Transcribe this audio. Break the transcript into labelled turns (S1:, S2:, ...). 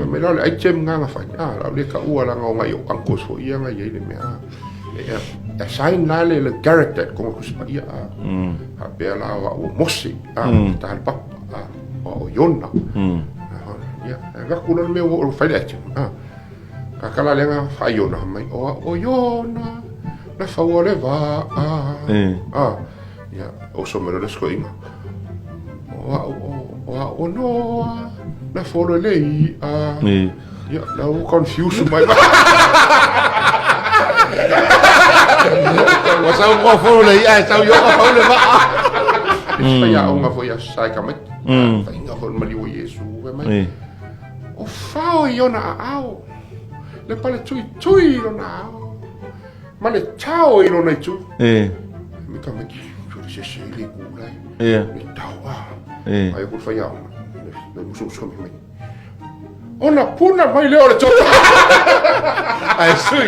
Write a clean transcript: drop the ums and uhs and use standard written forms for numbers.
S1: me la ai chem nga fa la le ka ua la nga yo kan ko so ia nga ye le me a sign la le character ko ko spa ia a pe la o mosi ta pa o Iona ia ga ku le me o fa le ka kala le nga fa Iona mai o Iona na fa o le va ia o so me le sko inga o no na folo le ia la o confuse mai wa sa o folo le sa yo o folo va ia o nga foi a sai ka mai inga folo mali o Yesu mai o fa o Iona ao le pale tui lo na ao ma le chao i lo na tu mi ka mai se le kula le tawa ai ko fa ia le muso so mi ona puna mai le ora chota ai sui